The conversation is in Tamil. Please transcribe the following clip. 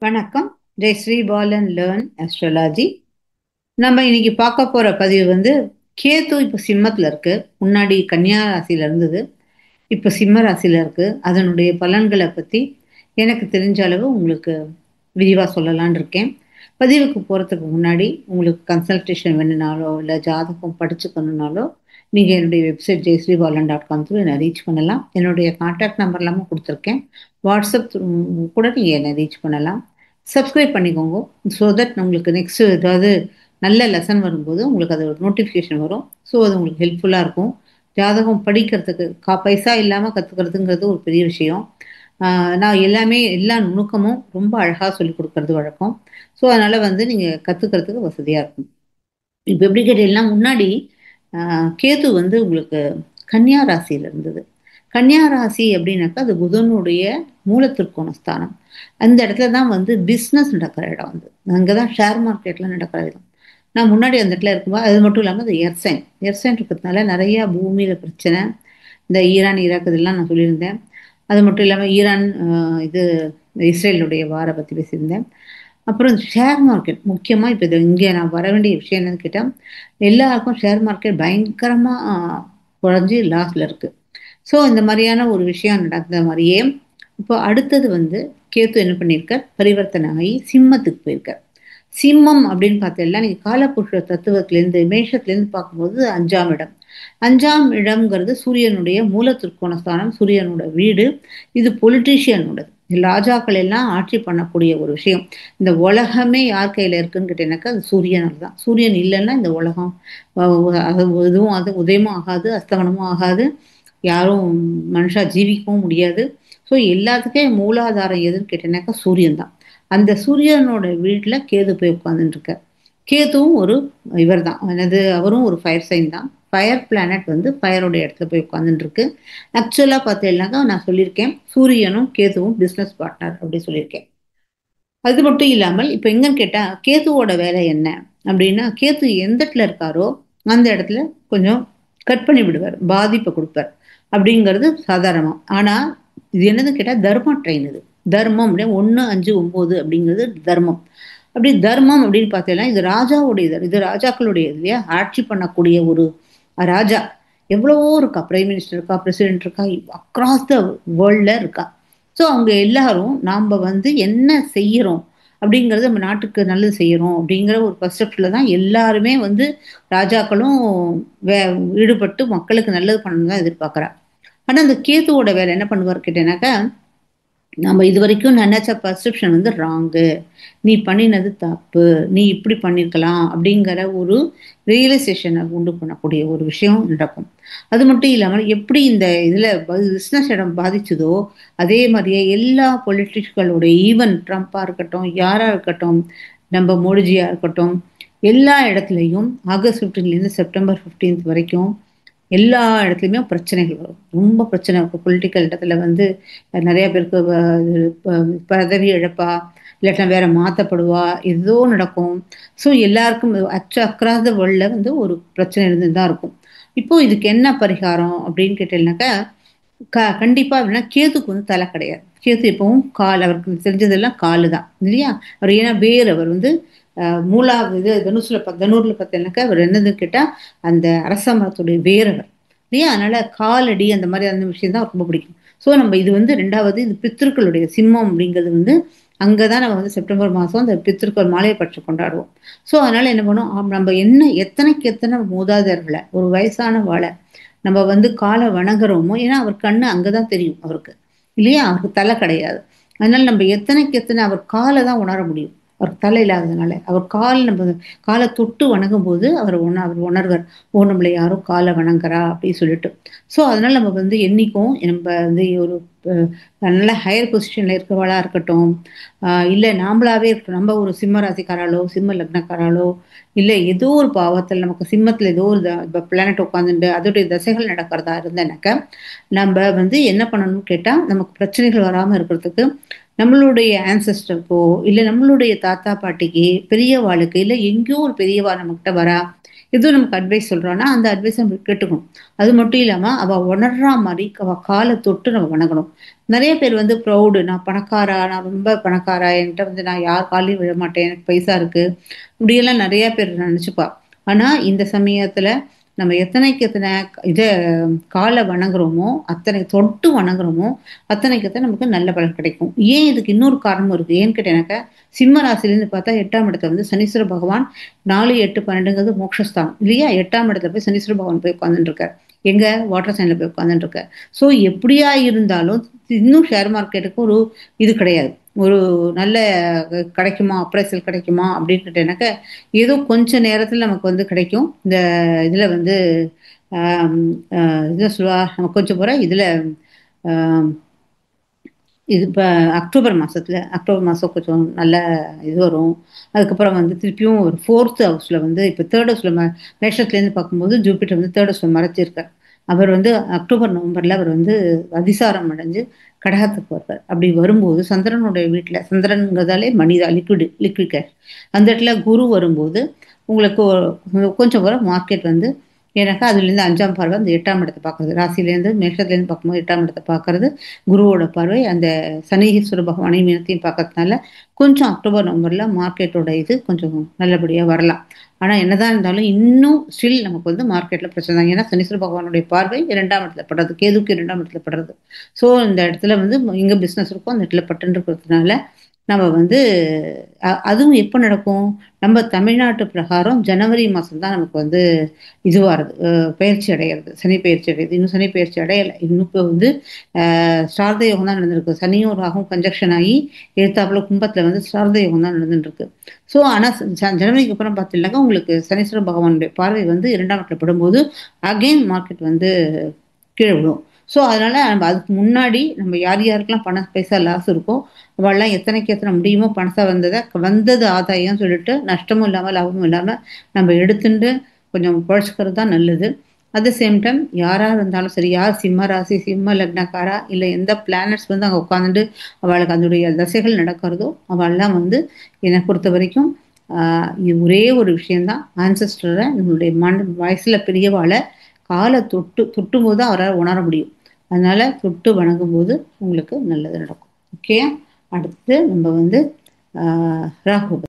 வணக்கம். Jai Sri ball and learn astrology. நம்ம இன்னைக்கு பார்க்க போற பதிவு கேது இப்போ சிம்மத்துல இருக்கு. முன்னாடி கன்னியா ராசியில இருந்தது, இப்போ சிம்ம ராசியில இருக்கு. அதனுடைய பலன்களை பத்தி எனக்கு தெரிஞ்ச அளவு உங்களுக்கு விரிவா சொல்லலாம்னு இருக்கேன். பதிவுக்கு போறதுக்கு முன்னாடி உங்களுக்கு கன்சல்டேஷன் வேணும்னாலோ இல்லை ஜாதகம் படிச்சுக்கணுன்னாலோ நீங்க என்னுடைய வெப்சைட் ஜெயஸ்ரீபாலன்.com என்னை ரீச் பண்ணலாம். என்னுடைய கான்டாக்ட் நம்பர் எல்லாமே கொடுத்துருக்கேன். வாட்ஸ்அப் கூட நீங்க என்னை ரீச் பண்ணலாம். சப்ஸ்கிரைப் பண்ணிக்கோங்க. ஸோ தட் உங்களுக்கு நெக்ஸ்ட் ஏதாவது நல்ல லெசன் வரும்போது உங்களுக்கு அது ஒரு நோட்டிஃபிகேஷன் வரும். ஸோ அது உங்களுக்கு ஹெல்ப்ஃபுல்லாக இருக்கும். ஜாதகம் படிக்கிறதுக்கு பைசா இல்லாமல் கற்றுக்கிறதுங்கிறது ஒரு பெரிய விஷயம். நான் எல்லாமே எல்லா நுணுக்கமும் ரொம்ப அழகாக சொல்லி கொடுக்கறது வழக்கம். ஸோ அதனால் நீங்கள் கற்றுக்கிறதுக்கு வசதியாக இருக்கும். இப்போ எப்படி கேட்டீங்கன்னா, முன்னாடி கேது உங்களுக்கு கன்னியா ராசியில் இருந்தது. கன்னியா ராசி அப்படின்னாக்கா அது புதனுடைய மூலத்திற்கோண ஸ்தானம். அந்த இடத்துல தான் பிஸ்னஸ் நடக்கிற இடம். அங்கே தான் ஷேர் மார்க்கெட்லாம் நடக்கிற இடம். நான் முன்னாடி அந்த இடத்துல இருக்கும்போது அது மட்டும் இல்லாமல் அது எர்சைன் இருக்கிறதுனால நிறையா பூமியில் பிரச்சனை. இந்த ஈரான் ஈராக் இதெல்லாம் நான் சொல்லியிருந்தேன். அது மட்டும் இல்லாமல் ஈரான் இது இஸ்ரேலுடைய வாரை பற்றி பேசியிருந்தேன். அப்புறம் ஷேர் மார்க்கெட் முக்கியமாக இப்போ இது இங்கே நான் வர வேண்டிய விஷயம் என்னன்னு கேட்டால், எல்லாருக்கும் ஷேர் மார்க்கெட் பயங்கரமாக குறைஞ்சி லாஸில் இருக்குது. ஸோ இந்த மாதிரியான ஒரு விஷயம் நடந்த மாதிரியே இப்போ அடுத்தது கேத்து என்ன பண்ணியிருக்கார், பரிவர்த்தனை ஆகி சிம்மத்துக்கு போயிருக்கார். சிம்மம் அப்படின்னு பார்த்தீங்கன்னா நீங்கள் காலப்புருஷ தத்துவத்திலேருந்து மேஷத்துலேருந்து பார்க்கும்போது 5ஆம் இடம். 5ஆம் இடம்ங்கிறது சூரியனுடைய மூலத்திற்கோண ஸ்தானம், சூரியனோட வீடு. இது பொலிட்டீஷியனோடது. ராஜாக்கள் எல்லாம் ஆட்சி பண்ணக்கூடிய ஒரு விஷயம். இந்த உலகமே யார் கையில் இருக்குன்னு கேட்டீங்கன்னாக்கா அது சூரியனால் தான். சூரியன் இல்லைன்னா இந்த உலகம் எதுவும் அது உதயமும் ஆகாது, அஸ்தமனமும் ஆகாது, யாரும் மனுஷா ஜீவிக்கவும் முடியாது. ஸோ எல்லாத்துக்கே மூலாதாரம் எதுன்னு கேட்டீங்கன்னாக்கா சூரியன் தான். அந்த சூரியனோட வீட்டில் கேது போய் உட்காந்துட்டுருக்கார். கேதுவும் ஒரு இவர் தான், அவரும் ஒரு ஃபயர் சைன் தான். ஃபயர் பிளானட் ஃபயரோடைய இடத்துல போய் உட்காந்துட்டுருக்கு. ஆக்சுவலாக பார்த்தீங்கன்னாக்கா நான் சொல்லியிருக்கேன், சூரியனும் கேதுவும் பிஸ்னஸ் பார்ட்னர் அப்படி சொல்லியிருக்கேன். அது மட்டும் இல்லாமல் இப்போ எங்கன்னு கேட்டால் கேதுவோட வேலை என்ன அப்படின்னா, கேது எந்த இடத்துல இருக்காரோ அந்த இடத்துல கொஞ்சம் கட் பண்ணி விடுவார், பாதிப்பை கொடுப்பார் அப்படிங்கிறது சாதாரணமாக. ஆனால் இது என்னதுன்னு கேட்டால் தர்ம ட்ரெயின். இது தர்மம் அப்படியே 1, 5, 9 அப்படிங்கிறது தர்மம். அப்படி தர்மம் அப்படின்னு பார்த்தீங்கன்னா இது ராஜாவுடையது. இது ராஜாக்களுடைய இல்லையா, ஆட்சி பண்ணக்கூடிய ஒரு ராஜா. எவ்வளவோ இருக்கா, பிரைம் மினிஸ்டர் இருக்கா, பிரசிடென்ட் இருக்கா, அக்ராஸ் த வேர்ல்ட்ல இருக்கா. ஸோ அவங்க எல்லாரும் நாம் என்ன செய்யறோம் அப்படிங்கிறது, நம்ம நாட்டுக்கு நல்லது செய்யறோம் அப்படிங்கிற ஒரு பர்செப்ஷன்ல தான் எல்லாருமே ராஜாக்களும் ஈடுபட்டு மக்களுக்கு நல்லது பண்ணணும் தான் எதிர்பார்க்குறா. ஆனால் அந்த கேதுவோட வேலை என்ன பண்ணுவார் கேட்டேனாக்கா, நம்ம இது வரைக்கும் நினைச்ச பர்செப்ஷன் ராங்கு, நீ பண்ணினது தப்பு, நீ இப்படி பண்ணியிருக்கலாம் அப்படிங்கிற ஒரு ரியலைசேஷனை உண்டு பண்ணக்கூடிய ஒரு விஷயம் நடக்கும். அது மட்டும் இல்லாமல் எப்படி இந்த இதில் பிஸ்னஸ் இடம் பாதிச்சதோ அதே மாதிரியே எல்லா பொலிட்டிக்ஸ்களுடைய, ஈவன் ட்ரம்ப்பாக இருக்கட்டும், யாராக இருக்கட்டும், நம்ம மோடிஜியாக இருக்கட்டும், எல்லா இடத்துலையும் ஆகஸ்ட் 15லேருந்து செப்டம்பர் 15 வரைக்கும் எல்லா இடத்துலையுமே பிரச்சனைகள் வரும். ரொம்ப பிரச்சனை இருக்கும். பொலிட்டிக்கல் இடத்துல நிறைய பேருக்கு பதவி இழப்பா, இல்லாட்டினா வேற மாற்றப்படுவா, ஏதோ நடக்கும். ஸோ எல்லாருக்கும் அக்ராஸ் த வேர்ல்டில் ஒரு பிரச்சனை இருந்து தான் இருக்கும். இப்போ இதுக்கு என்ன பரிகாரம் அப்படின்னு கேட்டீங்கன்னாக்கா, கண்டிப்பாக அப்படின்னா கேதுக்கு தலை கிடையாது. கேது எப்பவும் கால், அவருக்கு தெரிஞ்சதெல்லாம் காலு தான் இல்லையா. அவர் ஏன்னா வேறு அவர் மூலா இது தனூர்ல பார்த்தீங்கன்னாக்கா அவர் என்னது கேட்டால் அந்த அரச மரத்துடைய வேறவர் இல்லையா. அதனால காலடி அந்த மாதிரி அந்த விஷயம் தான் ரொம்ப பிடிக்கும். ஸோ நம்ம இது ரெண்டாவது இது பித்திருக்களுடைய சிம்மம் அப்படிங்கிறது அங்கே தான் நம்ம செப்டம்பர் மாதம் அந்த பித்திருக்கள் மாலையை பற்றி கொண்டாடுவோம். ஸோ அதனால என்ன பண்ணுவோம், நம்ம எத்தனைக்கு எத்தனை மூதாதையர்களை, ஒரு வயசான வாழை நம்ம காலை வணங்குறோமோ, ஏன்னா அவர் கண்ணு அங்கதான் தெரியும் அவருக்கு இல்லையா, அவருக்கு தலை கிடையாது. அதனால நம்ம எத்தனைக்கு எத்தனை அவர் காலை தான் உணர முடியும். அவர் தலை இல்லாததுனால அவர் நம்ம காலை தொட்டு வணங்கும் போது அவர் உணர்வர், ஓ நம்மளை யாரும் காலை வணங்குறா அப்படின்னு சொல்லிட்டு. ஸோ அதனால நம்ம என்னைக்கும் நம்ம ஒரு நல்ல ஹையர் பொசிஷன்ல இருக்கிறவளா இருக்கட்டும், இல்லை நாமளாவே இருக்கட்டும், நம்ம ஒரு சிம்ம ராசிக்காராலோ சிம்ம லக்னக்காராலோ இல்லை ஏதோ ஒரு பாவத்தில் நமக்கு சிம்மத்தில் ஏதோ ஒரு பிளானட் உட்காந்துட்டு அதோடைய தசைகள் நடக்கிறதா இருந்தேனாக்க, நம்ம என்ன பண்ணணும்னு கேட்டால், நமக்கு பிரச்சனைகள் வராமல் இருக்கிறதுக்கு நம்மளுடைய ஆன்சஸ்டருக்கோ இல்லை நம்மளுடைய தாத்தா பாட்டிக்கு பெரியவாளுக்கு இல்லை எங்கேயோ ஒரு பெரியவா நம்மகிட்ட வரா, எதுவும் நமக்கு அட்வைஸ் சொல்றான்னா அந்த அட்வைஸை நம்ம கேட்டுக்கணும். அது மட்டும் இல்லாம அவ உணர்றா மாதிரி அவ காலை தொட்டு நம்ம வணங்கணும். நிறைய பேர் வந்து ப்ரௌடு, நான் பணக்காரா, நான் ரொம்ப பணக்காரா, என்கிட்ட வந்து நான் யார் காலையும் விழ மாட்டேன், எனக்கு பைசா இருக்கு, இப்படியெல்லாம் நிறைய பேர் நினைச்சுப்பா. ஆனா இந்த சமயத்துல நம்ம எத்தனைக்கு எத்தனை இத காலை வணங்குறோமோ, அத்தனை தொட்டு வணங்குறோமோ, அத்தனைக்கு எத்தனை நமக்கு நல்ல பலன் கிடைக்கும். ஏன் இதுக்கு இன்னொரு காரணமும் இருக்கு. ஏன்னு கேட்டேனாக்கா, சிம்ம ராசிலேருந்து பார்த்தா 8ஆம் இடத்துல வந்து சனீஸ்வர பகவான் 4, 8, 12ங்கிறது மோட்சஸ்தானம் இல்லையா? 8ஆம் இடத்துல போய் சனீஸ்வர பகவான் போய் உட்கார்ந்துட்டு இருக்கார். எங்க? வாட்டர் சைன்ல போய் உட்கார்ந்துட்டு இருக்கார். ஸோ எப்படியா இருந்தாலும் இன்னும் ஷேர் மார்க்கெட்டுக்கு ஒரு இது கிடையாது. ஒரு நல்ல கிடைக்குமா, அப்ரைசல் கிடைக்குமா அப்படின்னு கேட்டேனாக்கா, ஏதோ கொஞ்ச நேரத்துல நமக்கு வந்து கிடைக்கும். இந்த இதுல வந்து ஆம், இதுதான் சொல்லுவா, நம்ம கொஞ்சம் போற இதுல ஆம், இது இப்போ அக்டோபர் மாதம் கொஞ்சம் நல்ல இது வரும். அதுக்கப்புறம் வந்து திருப்பியும் ஒரு 4th ஹவுஸில் வந்து இப்போ 3rd ஹவுஸில் மேஷத்துலேருந்து பார்க்கும்போது ஜூபிட்டர் வந்து 3rd ஹவுஸில் மறைச்சிருக்கார். அவர் வந்து அக்டோபர் நவம்பரில் அவர் வந்து அதிசாரம் அடைஞ்சு கடகத்துக்கு வருவார். அப்படி வரும்போது சந்திரனுடைய வீட்டில், சந்திரனுங்கிறதாலே மனிதா லிக்விட் கேஷ், அந்த இடத்துல குரு வரும்போது உங்களுக்கு கொஞ்சம் கூட மார்க்கெட் வந்து, ஏன்னாக்கா அதுலேருந்து 5ஆம் பார்வை அந்த 8ஆம் இடத்தை பார்க்குறது, ராசிலேருந்து மேஷத்துலேருந்து பார்க்கும்போது 8ஆம் இடத்தை பார்க்கறது குருவோட பார்வை, அந்த சனீஸ்வர பகவானை மீனத்தையும் பார்க்கறதுனால கொஞ்சம் அக்டோபர் நவம்பரில் மார்க்கெட்டோட இது கொஞ்சம் நல்லபடியாக வரலாம். ஆனால் என்னதான் இருந்தாலும் இன்னும் ஸ்டில் நமக்கு வந்து மார்க்கெட்டில் பிரச்சனை தான். ஏன்னா சனீஸ்வர பகவானுடைய பார்வை 2ஆம் இடத்துல படுறது, கேதுக்கு 2ஆம் இடத்துல படுறது. ஸோ இந்த இடத்துல வந்து எங்கே பிஸ்னஸ் இருக்கோ அந்த இடத்துல பட்டுன்னு இருக்கிறதுனால நம்ம வந்து அதுவும் எப்போ நடக்கும்? நம்ம தமிழ்நாட்டு பிரகாரம் ஜனவரி மாதம் தான் நமக்கு வந்து இதுவாகிறது, பயிற்சி அடைகிறது, சனி பயிற்சி அடையுது. இன்னும் சனி பயிற்சி அடையலை. இன்னும் இப்போ வந்து ஸ்ரார்த்த யோகம் தான் நடந்திருக்கு. சனியும் ராகும் கன்ஜக்ஷன் ஆகி எழுத்தாப்புல கும்பத்தில் வந்து ஸ்ரார்த்த யோகம் தான் நடந்துட்டு இருக்கு. ஸோ ஆனால் ஜனவரிக்கு அப்புறம் பார்த்தீங்கன்னாக்கா உங்களுக்கு சனீஸ்வர பகவானுடைய பார்வை வந்து 2ஆம் இடத்துல படும்போது அகெயின் மார்க்கெட் வந்து கீழே விடும். ஸோ அதனால நம்ம அதுக்கு முன்னாடி நம்ம யார் யாருக்கெல்லாம் பைசா லாஸ் இருக்கோ அவள்லாம் எத்தனைக்கு எத்தனை முடியுமோ பணத்தை வந்தது ஆதாயம் சொல்லிட்டு நஷ்டமும் இல்லாமல் லாபமும் இல்லாமல் நம்ம எடுத்துட்டு கொஞ்சம் குழைச்சிக்கிறது தான் நல்லது. அட் த சேம் டைம் யாராக இருந்தாலும் சரி, யார் சிம்ம ராசி, சிம்ம லக்னக்காரா, இல்லை எந்த பிளானட்ஸ் வந்து அங்கே உட்காந்துட்டு அவளுக்கு அதனுடைய தசைகள் நடக்கிறதோ அவள்லாம் வந்து என்னை பொறுத்த வரைக்கும் இது ஒரே ஒரு விஷயந்தான், ஆன்சஸ்டரை நம்மளுடைய வயசில் பெரியவாளை காலை தொட்டும் போது தான் அவரால் உணர முடியும். அதனால தொட்டு வணங்கும் போது உங்களுக்கு நல்லது நடக்கும். ஓகே, அடுத்து நம்ம வந்து ராகு